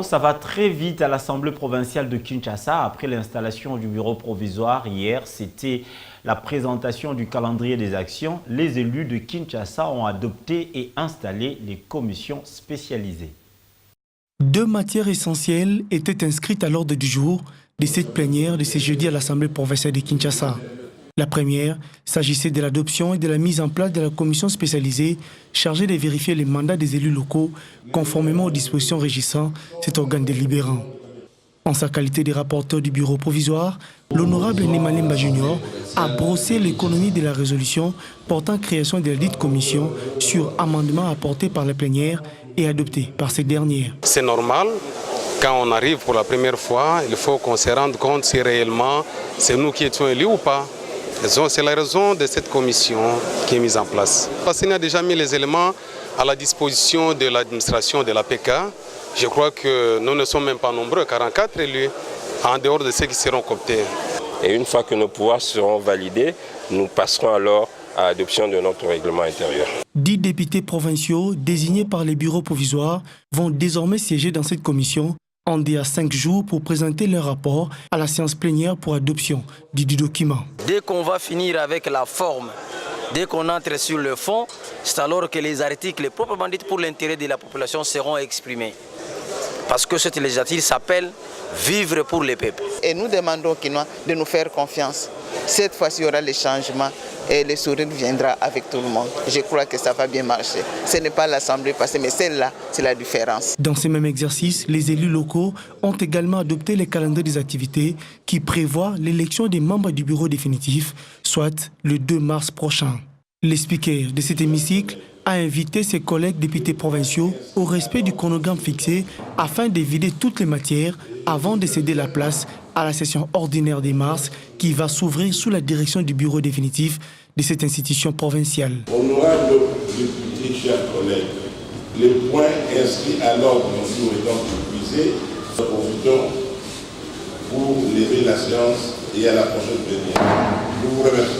Ça va très vite à l'Assemblée provinciale de Kinshasa. Après l'installation du bureau provisoire hier, c'était la présentation du calendrier des actions. Les élus de Kinshasa ont adopté et installé les commissions spécialisées. Deux matières essentielles étaient inscrites à l'ordre du jour de cette plénière de ce jeudi à l'Assemblée provinciale de Kinshasa. La première s'agissait de l'adoption et de la mise en place de la commission spécialisée chargée de vérifier les mandats des élus locaux conformément aux dispositions régissant cet organe délibérant. En sa qualité de rapporteur du bureau provisoire, l'honorable Nemalemba Junior a brossé l'économie de la résolution portant création de la dite commission sur amendements apportés par la plénière et adoptés par cette dernière. C'est normal. Quand on arrive pour la première fois, il faut qu'on se rende compte si réellement c'est nous qui étions élus ou pas. C'est la raison de cette commission qui est mise en place. Parce qu'il a déjà mis les éléments à la disposition de l'administration de la PK. Je crois que nous ne sommes même pas nombreux, 44 élus, en dehors de ceux qui seront cooptés. Et une fois que nos pouvoirs seront validés, nous passerons alors à l'adoption de notre règlement intérieur. 10 députés provinciaux désignés par les bureaux provisoires vont désormais siéger dans cette commission en à 5 jours pour présenter leur rapport à la séance plénière pour adoption du document. Dès qu'on va finir avec la forme, dès qu'on entre sur le fond, c'est alors que les articles proprement dits pour l'intérêt de la population seront exprimés. Parce que cette législature s'appelle « Vivre pour les peuples ». Et nous demandons de nous faire confiance. Cette fois-ci, il y aura les changements et le sourire viendra avec tout le monde. Je crois que ça va bien marcher. Ce n'est pas l'Assemblée passée, mais celle-là, c'est la différence. Dans ce même exercice, les élus locaux ont également adopté les calendriers des activités qui prévoient l'élection des membres du bureau définitif, soit le 2 mars prochain. Le speaker de cet hémicycle a invité ses collègues députés provinciaux au respect du chronogramme fixé afin d'éviter toutes les matières avant de céder la place à la session ordinaire de mars qui va s'ouvrir sous la direction du bureau définitif de cette institution provinciale. Honorable député, chers collègues, les points inscrits à l'ordre du jour étant épuisés, nous profitons pour lever la séance et à la prochaine plénière. Je vous remercie.